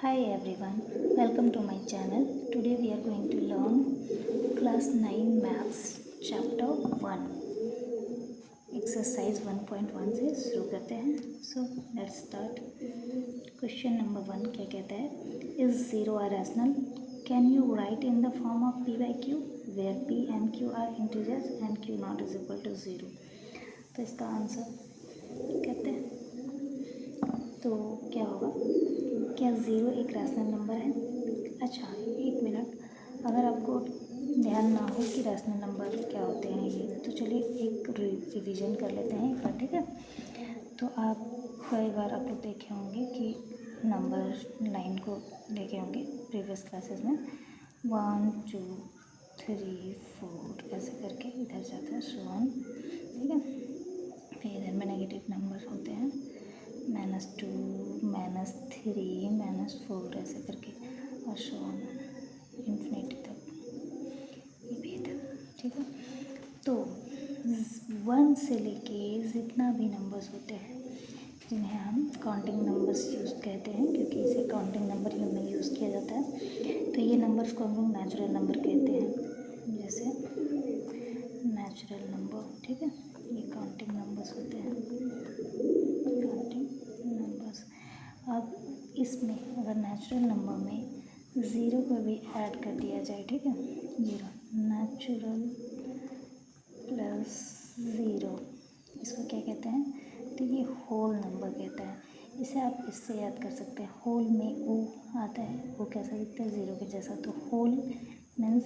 Hi everyone, welcome to my channel. Today we are going to learn class 9 maths chapter 1 exercise 1.1 से शुरू करते हैं. So let's start. Question number 1 क्या कहता है? Is 0 a rational? Can you write in the form of p by q where p and q are integers and q not is equal to 0? तो इसका answer कहते हैं तो क्या होगा? क्या ज़ीरो एक रैशनल नंबर है? अच्छा, एक मिनट. अगर आपको ध्यान ना हो कि रैशनल नंबर क्या होते हैं ये, तो चलिए एक रिवीजन कर लेते हैं एक बार, ठीक है. तो आप कई बार आप लोग देखे होंगे कि नंबर लाइन को देखे होंगे प्रीवियस क्लासेस में. 1 2 3 4 ऐसे करके इधर जाता है सो ऑन, ठीक है. फिर इधर में नेगेटिव नंबर होते हैं -2 -3 -4 ऐसे करके और सो ऑन इन्फिनिटी तक ये भी था, ठीक है. तो 1 से लेके जितना भी नंबर्स होते हैं जिन्हें हम काउंटिंग नंबर्स यूज़ कहते हैं, क्योंकि इसे काउंटिंग नंबर में यूज़ किया जाता है. तो ये नंबर्स को हम लोग नेचुरल नंबर कहते हैं, जैसे नेचुरल नंबर, ठीक है. ये काउंटिंग नंबर्स होते हैं, काउंटिंग नंबर्स. अब इसमें अगर नेचुरल नंबर में ज़ीरो को भी ऐड कर दिया जाए, ठीक है. ज़ीरो नेचुरल प्लस ज़ीरो, इसको क्या कहते हैं? तो ये होल नंबर कहता है. इसे आप इससे याद कर सकते हैं, होल में ओ आता है, वो कैसा दिखता है? ज़ीरो के जैसा. तो होल मीन्स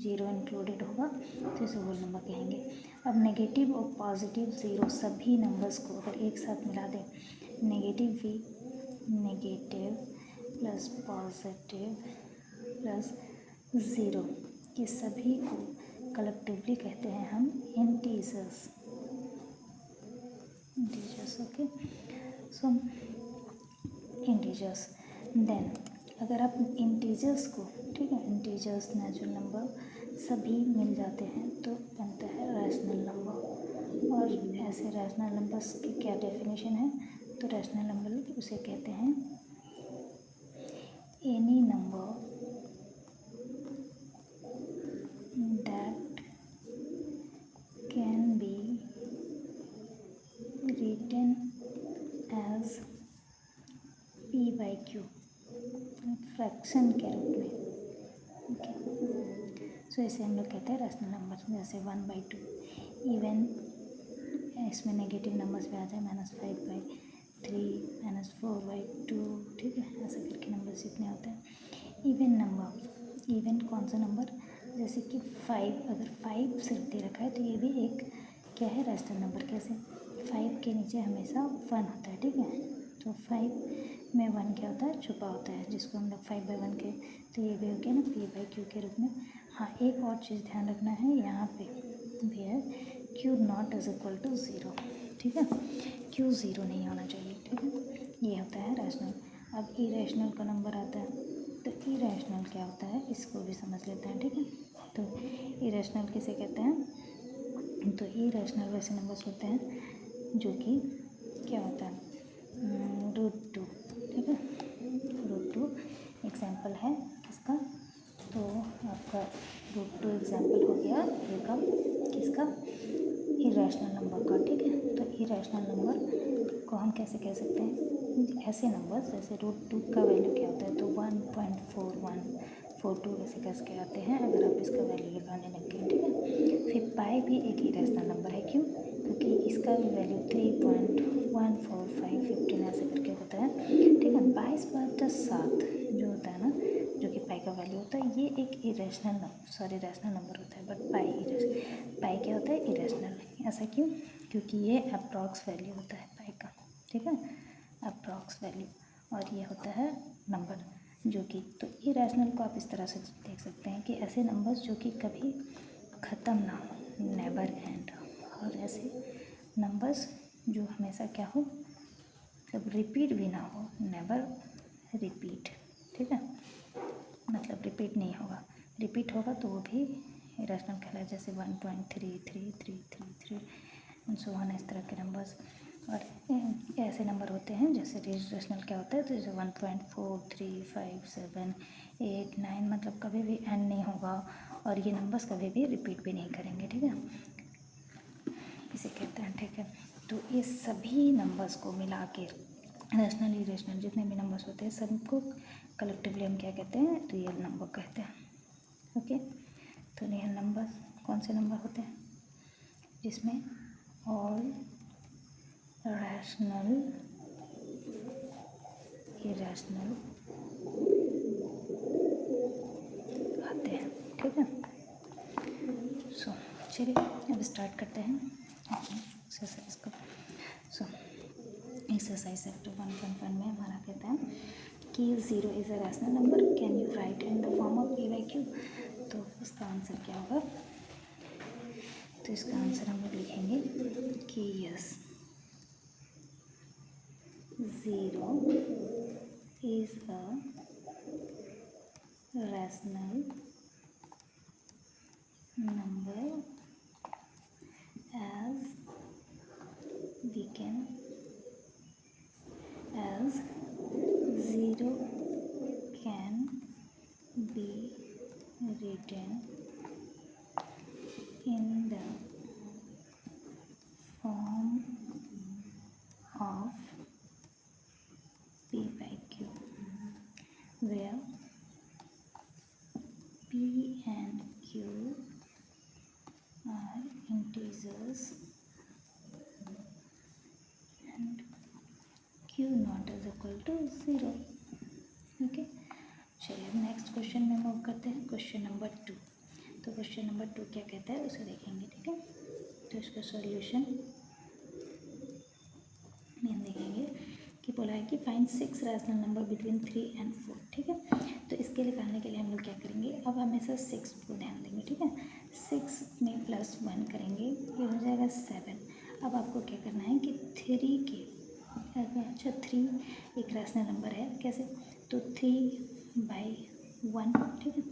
ज़ीरो इंक्लूडेड होगा, तो इसे होल नंबर कहेंगे. अब नेगेटिव और पॉजिटिव ज़ीरो सभी नंबर्स को अगर एक साथ मिला दें, नेगेटिव भी negative plus positive plus zero, ये सभी को कलेक्टिवली कहते हैं हम integers. Integers, okay. So integers. Then अगर आप इंटीजर्स को, ठीक है, इंटीजर्स नेचुरल नंबर सभी मिल जाते हैं तो बनता है रैशनल नंबर. और ऐसे रैशनल नंबर्स की क्या डेफिनेशन है? तो रैशनल नंबर उसे कहते हैं any number that can be written as p by q fraction के रूप में, ओके. सो इसे हम लोग कहते हैं रैशनल नंबर. जैसे 1/2. इवन इसमें नेगेटिव नंबर्स भी आ जाए, -5/3 -4/2, ठीक है. ऐसे करके नंबर्स जितने होते हैं. इवन नंबर, इवन कौन सा नंबर? जैसे कि 5, अगर 5 सिर्फ दे रखा है तो ये भी एक क्या है? Rational number. कैसे? 5 के नीचे हमेशा 1 होता है, ठीक है. तो 5 में 1 क्या होता है? छुपा होता है, जिसको हम लोग 5/1 के. तो ये भी हो गया ना p/q के रूप में. हाँ, एक और चीज़ ध्यान रखना है यहाँ पे भी है, q not is equal to 0, ठीक है. q 0 नहीं होना चाहिए, ठीक है. ये होता है रैशनल. अब इरेशनल का नंबर आता है, तो इरेशनल क्या होता है इसको भी समझ लेते हैं, ठीक है. तो इरेशनल किसे कहते हैं? तो इरेशनल वैसे नंबर्स होते हैं जो कि क्या होता है? √2, ठीक है. √2 एग्जाम्पल है किसका? तो आपका √2 एग्जाम्पल हो गया एक किसका? इरेशनल नंबर का, ठीक है. तो इरेशनल नंबर को हम कैसे कह सकते हैं? ऐसे नंबर्स जैसे √2 का वैल्यू क्या होता है? तो 1.4142 ऐसे कैसे आते हैं अगर आप इसका वैल्यू लगाने लग गए, ठीक है. फिर पाई भी एक इरेशनल नंबर है. क्यों? क्योंकि इसका भी वैल्यू 3.14515 ऐसे करके होता है, ठीक है. 22/7 जो होता है ना, जो कि पाई का वैल्यू होता है, ये एक इरेशनल रैशनल नंबर होता है. बट पाई क्या होता है? इरेशनल. ऐसा क्यों? क्योंकि ये अप्रॉक्स वैल्यू होता है पाई का, ठीक है. Approx value. और ये होता है नंबर जो कि, तो इरेशनल को आप इस तरह से देख सकते हैं कि ऐसे नंबर्स जो कि कभी ख़त्म ना हो, नेवर एंड. और ऐसे नंबर्स जो हमेशा क्या हो, मतलब रिपीट भी ना हो, नेवर रिपीट, ठीक है. मतलब रिपीट नहीं होगा, रिपीट होगा तो वो भी इरेशनल कहलाए. जैसे 1.333333 सो वन, इस तरह के नंबर्स. और ऐसे नंबर होते हैं जैसे रेशनल क्या होता है, तो जैसे 1.43577 8 9, मतलब कभी भी एंड नहीं होगा और ये नंबर्स कभी भी रिपीट भी नहीं करेंगे, ठीक है, इसे कहते हैं, ठीक है। तो ये सभी नंबर्स को मिला के रैशनल इरेशनल जितने भी नंबर्स होते हैं सबको कलेक्टिवली हम क्या कहते हैं, रियल नंबर कहते हैं, ओके। तो रियल नंबर कौन से नंबर होते हैं, जिसमें ऑल रैशनल इरेशनल आते हैं, ठीक है। सो चलिए अब स्टार्ट करते हैं एक्सरसाइज को। सो एक्सरसाइज चैप्टर 1.1 में हमारा कहता है कि 0 is a rational number, can you right in the form of p/q। तो इसका आंसर क्या होगा, तो इसका आंसर हम लोग लिखेंगे कि yes 0 is a rational number as we can as 0 can be written in the form of p/q where p and q are integers and q not is equal to 0, okay. चलिए अब next question में move करते हैं, question number 2। तो question number 2 क्या कहता है उसे देखेंगे, ठीक है। तो इसका सॉल्यूशन में हम देखेंगे कि बोला है कि find 6 rational number between 3 and 4, ठीक है। तो इसके निकालने के लिए हम लोग क्या करेंगे, अब हमेशा 6 को ध्यान देंगे, ठीक है। 6 में +1 करेंगे, ये हो जाएगा 7। अब आपको क्या करना है कि 3 के, अच्छा 3 एक रैशनल नंबर है, कैसे, तो 3/1, ठीक है,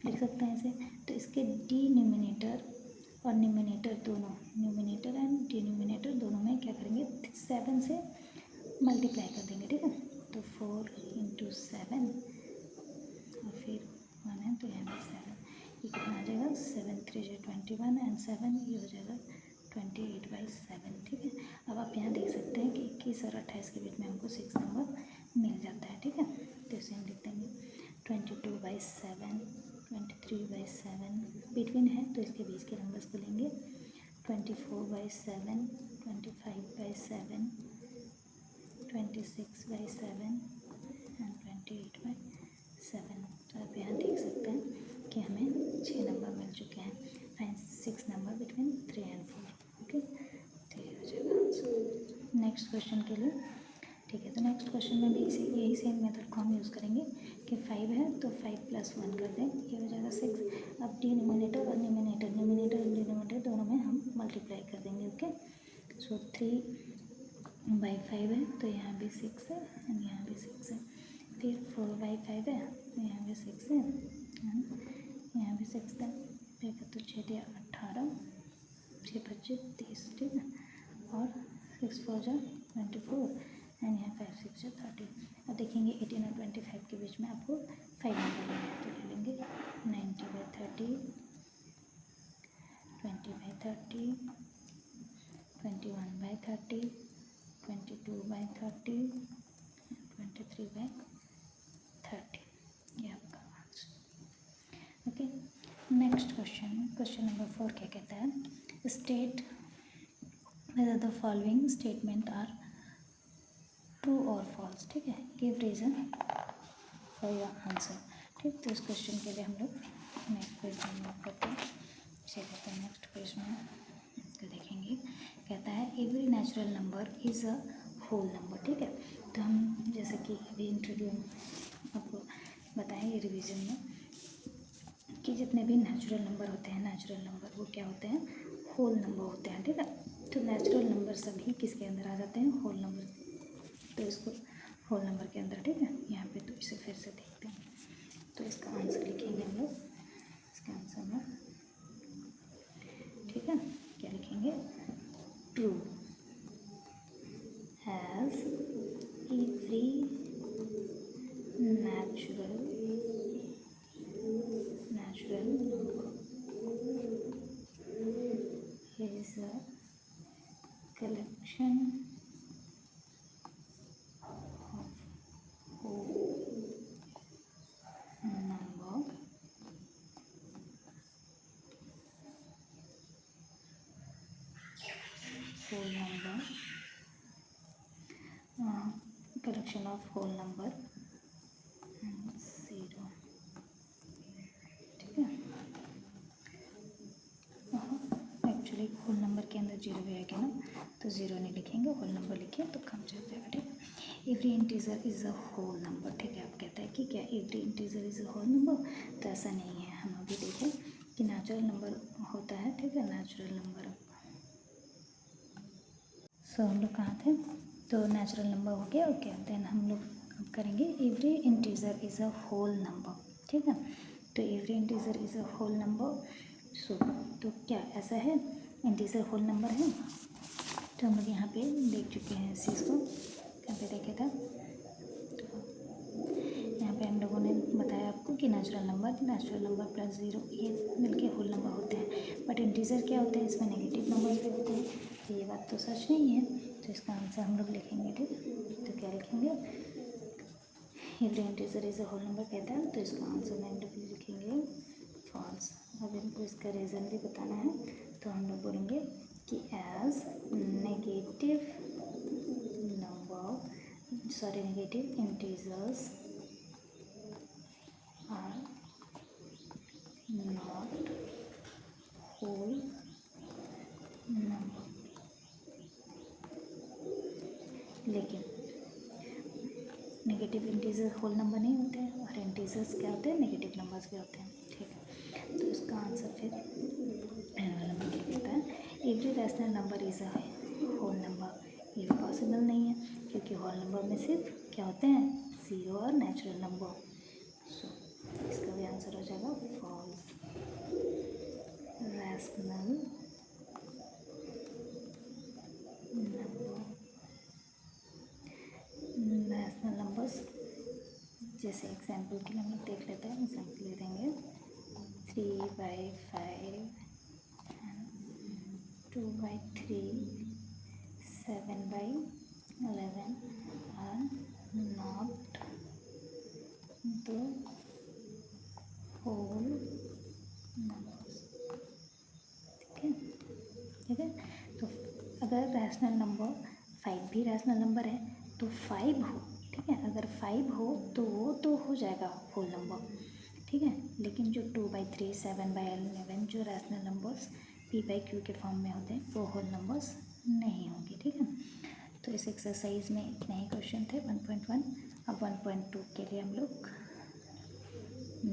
लिख सकते हैं इसे। तो इसके डिनोमिनेटर और न्यूमिनेटर दोनों, न्यूमिनेटर एंड डिनोमिनेटर दोनों में क्या करेंगे, 7 से मल्टीप्लाई कर देंगे, ठीक है। तो 4 × 7 और फिर 1 है तो यहाँ पे 7, ये कितना आ जाएगा, 7 3 21 एंड 7 ये हो जाएगा 28/7, ठीक है। अब आप यहाँ देख सकते हैं कि 21 और 28 के बीच में हमको 6 नंबर मिल जाता है, ठीक है। तो इसे हम लिख देंगे 22/7 23/7 बिटवीन है तो इसके बीच के नंबर्स को लेंगे, 24/7 25/7 26/7 एंड 28/7। तो आप यहाँ देख सकते हैं कि हमें 6 नंबर मिल चुके हैं, find 6 number between 3 and 4, okay. तो ये हो जाएगा आंसर नेक्स्ट क्वेश्चन के लिए, ठीक है। तो नेक्स्ट क्वेश्चन में भी इसी यही सेम मेथड को हम यूज़ करेंगे कि 5 है तो 5 + 1 कर दें, ये हो जाएगा 6। अब डिनोमिनेटर और न्यूमिनेटर डिनोमिनेटर दोनों में हम मल्टीप्लाई कर देंगे, ओके। सो 3/5 है तो यहाँ भी 6 है एंड यहाँ भी 6 है, फिर 4/5 है तो यहाँ भी 6 है एंड यहाँ भी 6 है, फिर तो 6 × 18 6 × 25 30, ठीक है, और 6 × 4 = 24 एंड यहाँ 5 × 6 = 30। अब देखेंगे 18 और 25 के बीच में आपको 5 नंबर लेना है, तो ले लेंगे 90/30 20/30 21/30 22/30 23/30, ये आपका answer, okay. Next question number 4 क्या कहता है, state whether the following statement are true or false, ठीक है, give reason for your answer, ठीक। तो इस क्वेश्चन के लिए हम लोग नेक्स्ट पेज में मूव करते हैं, इसे कहते हैं नेक्स्ट पेज में तो देखेंगे, कहता है every natural number is a whole number, ठीक है। तो हम जैसे कि अभी इंट्रोड्यूस आपको बताएंगे रिवीजन में कि जितने भी नेचुरल नंबर होते हैं, नेचुरल नंबर वो क्या होते हैं, होल नंबर होते हैं, ठीक है। तो नेचुरल नंबर सभी किसके अंदर आ जाते हैं, होल नंबर, तो इसको होल नंबर के अंदर, ठीक है। यहाँ पे तो इसे फिर से देखते हैं, तो इसका आंसर लिखेंगे हम लोग, इसका आंसर में, ठीक है, क्या लिखेंगे, true, natural number is a collection of whole number collection of whole number and zero. ठीक है, एक्चुअली होल नंबर के अंदर जीरो भी आएगा ना, तो ज़ीरो नहीं लिखेंगे, होल नंबर लिखिए तो कम चल जाएगा। ठीक है, every integer is a whole number. ठीक है, आप कहते हैं कि क्या every integer is a whole number, तो ऐसा नहीं है। हम अभी देखें कि नेचुरल नंबर होता है। ठीक है, नेचुरल नंबर। सो हम लोग कहाँ थे, तो नेचुरल नंबर हो गया। ओके, देन हम लोग अब करेंगे every integer is a whole number. ठीक है, तो every integer is a whole number. So तो क्या ऐसा है, इंटीजर होल नंबर है? तो हम लोग यहाँ पे देख चुके हैं इस चीज़ को, कहाँ पे देखे था, यहाँ पे हम लोगों ने बताया आपको कि नेचुरल नंबर प्लस ज़ीरो ये मिलके होल नंबर होते हैं। बट इंटीजर क्या होते हैं, इसमें नेगेटिव नंबर्स भी होते हैं, तो ये बात तो सच नहीं है। तो इसका आंसर हम लोग लिखेंगे। ठीक है, तो क्या लिखेंगे, every integer is a whole number कहता है, तो इसका आंसर में हम लोग लिखेंगे फॉल्स। अब इनको इसका रीज़न भी बताना है, तो हम लोग बोलेंगे कि as negative integers are not whole number. लेकिन नेगेटिव इंटीजर होल नंबर नहीं होते हैं, और इंटीजर्स क्या होते हैं, नेगेटिव नंबर्स भी होते हैं। ठीक है, तो इसका आंसर फिर नंबर क्या कहता है, every rational number is a whole number. ये भी पॉसिबल नहीं है, क्योंकि होल नंबर में सिर्फ क्या होते हैं, ज़ीरो और नेचुरल नंबर। सो इसका भी आंसर हो जाएगा फॉल्स। रैशनल नंबर्स, जैसे एग्जाम्पल के लिए हम लोग देख लेते हैं, एग्जाम्पल ले देंगे 3/5 2/3 7/11 are not the whole numbers। ठीक है, ठीक है, तो अगर रैशनल नंबर 5 भी रैशनल नंबर है तो 5 हो। ठीक है, अगर 5 हो तो वो तो हो जाएगा होल नंबर। ठीक है, लेकिन जो 2/3 7/11 जो रैशनल नंबर्स p/q के फॉर्म में होते हैं वो होल नंबर्स नहीं होंगे। ठीक है, तो इस एक्सरसाइज में इतने ही क्वेश्चन थे 1.1। अब 1.2 के लिए हम लोग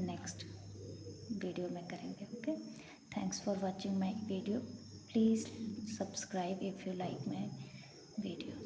नेक्स्ट वीडियो में करेंगे। Okay, thanks for watching my video. Please subscribe if you like my video.